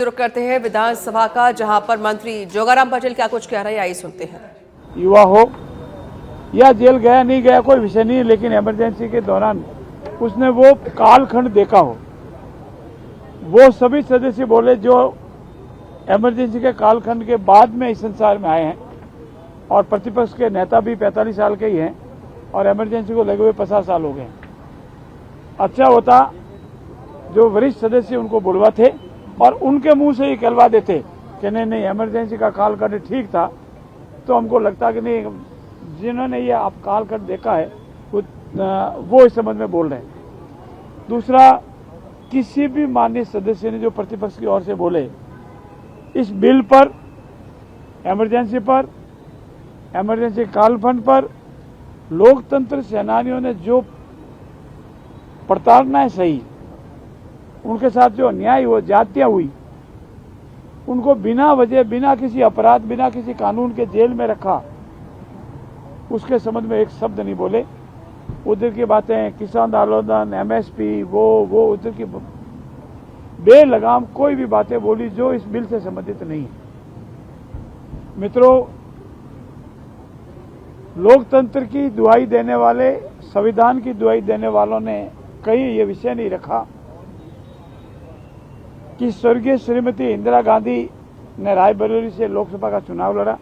रुख करते हैं विधानसभा का, जहां पर मंत्री जोगाराम पटेल क्या कुछ कह रहे हैं, आइए सुनते हैं। युवा हो या जेल गया नहीं गया कोई विषय नहीं है, लेकिन इमरजेंसी के दौरान उसने वो कालखंड देखा हो, वो सभी सदस्य बोले जो इमरजेंसी के कालखंड के बाद में इस संसार में आए हैं, और प्रतिपक्ष के नेता भी 45 साल के ही हैं और इमरजेंसी को लगे हुए 50 साल हो गए। अच्छा होता जो वरिष्ठ सदस्य उनको बुलवा थे और उनके मुंह से ही कहलवा देते कि नहीं नहीं इमरजेंसी का कालखंड ठीक था, तो हमको लगता कि नहीं जिन्होंने ये आप कालखंड देखा है वो इस संबंध में बोल रहे हैं। दूसरा, किसी भी माननीय सदस्य ने जो प्रतिपक्ष की ओर से बोले इस बिल पर, इमरजेंसी कालखंड पर लोकतंत्र सेनानियों ने जो प्रताड़नाएं सही, उनके साथ जो अन्याय हुआ, जातियां हुई, उनको बिना वजह, बिना किसी अपराध, बिना किसी कानून के जेल में रखा, उसके संबंध में एक शब्द नहीं बोले। उधर की बातें, किसान आंदोलन, एमएसपी, वो उधर की बेलगाम कोई भी बातें बोली जो इस बिल से संबंधित नहीं है। मित्रों, लोकतंत्र की दुहाई देने वाले, संविधान की दुहाई देने वालों ने कहीं ये विषय नहीं रखा कि स्वर्गीय श्रीमती इंदिरा गांधी ने रायबरेली से लोकसभा का चुनाव लड़ा,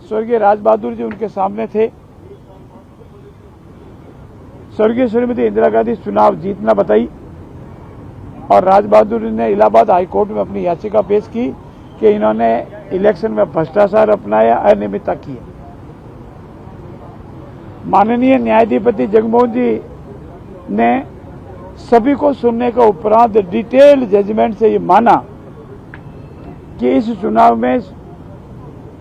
स्वर्गीय राज बहादुर जी उनके सामने थे, स्वर्गीय श्रीमती इंदिरा गांधी चुनाव जीतना बताई और राज बहादुर ने इलाहाबाद हाईकोर्ट में अपनी याचिका पेश की कि इन्होंने इलेक्शन में भ्रष्टाचार अपनाया, अनियमितता की है। माननीय न्यायाधिपति जगमोहन जी ने सभी को सुनने के उपरांत डिटेल जजमेंट से ये माना कि इस चुनाव में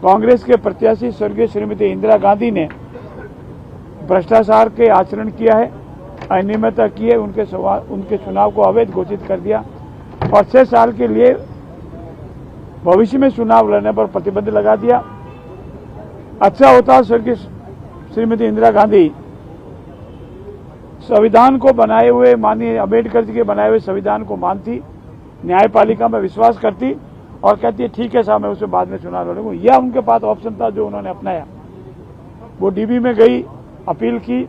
कांग्रेस के प्रत्याशी स्वर्गीय श्रीमती इंदिरा गांधी ने भ्रष्टाचार के आचरण किया है, अनियमितता की है, उनके चुनाव को अवैध घोषित कर दिया और 6 साल के लिए भविष्य में चुनाव लड़ने पर प्रतिबंध लगा दिया। अच्छा होता स्वर्गीय श्रीमती इंदिरा गांधी संविधान को बनाए हुए, माननीय अम्बेडकर जी के बनाए हुए संविधान को मानती, न्यायपालिका में विश्वास करती और कहती है ठीक है साहब मैं उससे बाद में चुनाव लड़ूंगा। यह उनके पास ऑप्शन था जो उन्होंने अपनाया। वो डीबी में गई, अपील की,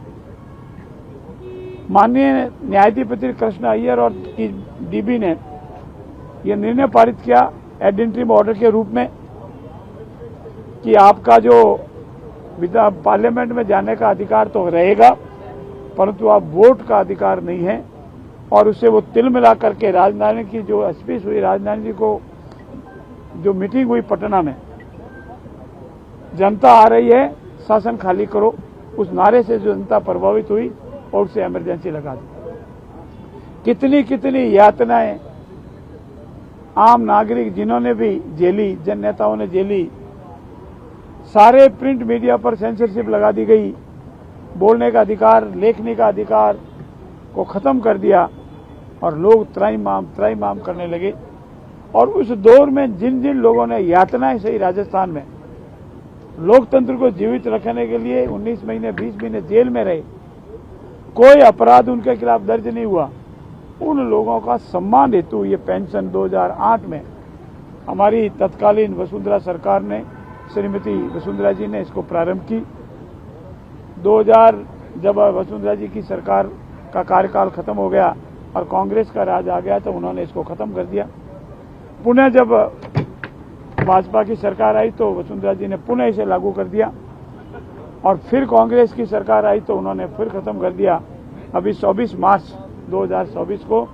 माननीय न्यायाधिपति कृष्ण अय्यर और डीबी ने यह निर्णय पारित किया एड इंटरिम ऑर्डर के रूप में कि आपका जो पार्लियामेंट में जाने का अधिकार तो रहेगा, परंतु आप वोट का अधिकार नहीं है। और उससे वो तिल मिला करके राजधानी की जो स्पीच हुई, राजधानी जी को जो मीटिंग हुई पटना में, जनता आ रही है शासन खाली करो, उस नारे से जो जनता प्रभावित हुई और उसे इमरजेंसी लगा दी। कितनी कितनी यातनाएं आम नागरिक जिन्होंने भी झेली, जन नेताओं ने झेली, सारे प्रिंट मीडिया पर सेंसरशिप लगा दी गई, बोलने का अधिकार, लेखने का अधिकार को खत्म कर दिया और लोग त्राईमाम करने लगे। और उस दौर में जिन जिन लोगों ने यातनाएं सही राजस्थान में लोकतंत्र को जीवित रखने के लिए 19 महीने 20 महीने जेल में रहे, कोई अपराध उनके खिलाफ दर्ज नहीं हुआ, उन लोगों का सम्मान हेतु ये पेंशन 2008 में हमारी तत्कालीन वसुंधरा सरकार ने, श्रीमती वसुंधरा जी ने इसको प्रारंभ की। 2000 जब वसुंधरा जी की सरकार का कार्यकाल खत्म हो गया और कांग्रेस का राज आ गया तो उन्होंने इसको खत्म कर दिया। पुनः जब भाजपा की सरकार आई तो वसुंधरा जी ने पुनः इसे लागू कर दिया और फिर कांग्रेस की सरकार आई तो उन्होंने फिर खत्म कर दिया। अभी 24 मार्च 2024 को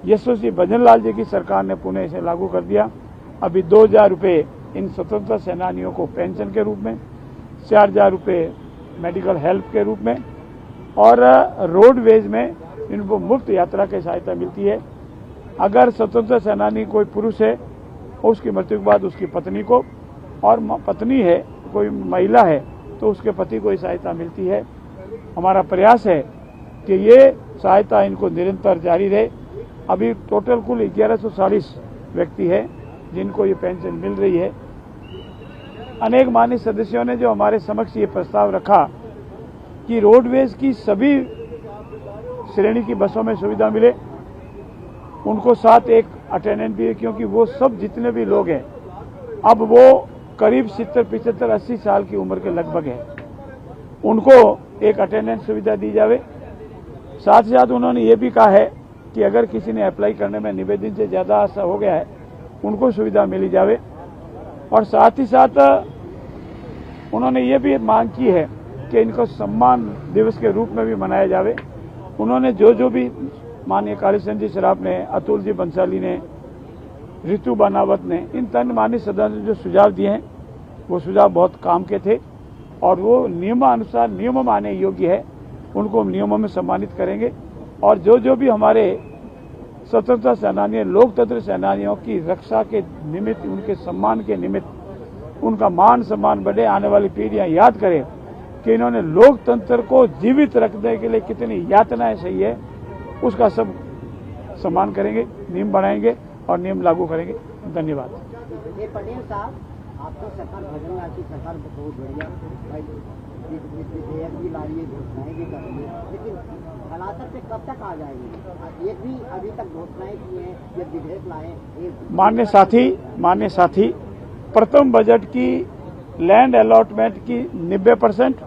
यशस्वी भजनलाल जी की सरकार ने पुनः इसे लागू कर दिया। अभी 2000 रुपये इन स्वतंत्रता सेनानियों को पेंशन के रूप में, 4000 रुपये मेडिकल हेल्प के रूप में और रोडवेज में इनको मुफ्त यात्रा की सहायता मिलती है। अगर स्वतंत्रता सेनानी कोई पुरुष है, उसकी मृत्यु के बाद उसकी पत्नी को, और पत्नी है कोई महिला है तो उसके पति को सहायता मिलती है। हमारा प्रयास है कि ये सहायता इनको निरंतर जारी रहे। अभी टोटल कुल 1140 व्यक्ति है जिनको ये पेंशन मिल रही है। अनेक माननीय सदस्यों ने जो हमारे समक्ष ये प्रस्ताव रखा कि रोडवेज की सभी श्रेणी की बसों में सुविधा मिले, उनको साथ एक अटेंडेंट भी है, क्योंकि वो सब जितने भी लोग हैं अब वो करीब 70, 75, 80 साल की उम्र के लगभग है, उनको एक अटेंडेंस सुविधा दी जावे। साथ ही साथ उन्होंने ये भी कहा है कि अगर किसी ने अप्लाई करने में 90 दिन से ज़्यादा ऐसा हो गया है उनको सुविधा मिली जावे। और साथ ही साथ उन्होंने ये भी मांग की है कि इनको सम्मान दिवस के रूप में भी मनाया जावे। उन्होंने जो भी माननीय कालीचंद जी सराफ ने, अतुल जी बंसाली ने, ऋतु बनावत ने, इन तन माननीय सदस्य ने जो सुझाव दिए हैं वो सुझाव बहुत काम के थे और वो नियमानुसार नियम माने योग्य है, उनको नियमों में सम्मानित करेंगे। और जो भी हमारे स्वतंत्रता सेनानियों, लोकतंत्र सेनानियों की रक्षा के निमित्त, उनके सम्मान के निमित्त उनका मान सम्मान बढ़े, आने वाली पीढ़ियां याद करें कि इन्होंने लोकतंत्र को जीवित रखने के लिए कितनी यातनाएं सही है, उसका सब सम्मान करेंगे, नियम बनाएंगे और नियम लागू करेंगे। धन्यवाद। पटेल साहब, आपका सरकार भजन लाल की सरकार बहुत बढ़िया भाई, विधेयक भी ला रही है, घोषणाएं भी कर रही है, लेकिन हालात पे कब तक आ जाएंगे? एक भी अभी तक घोषणाएं की हैं, ये विधेयक लाए। मान्य साथी, प्रथम बजट की लैंड अलॉटमेंट की 90%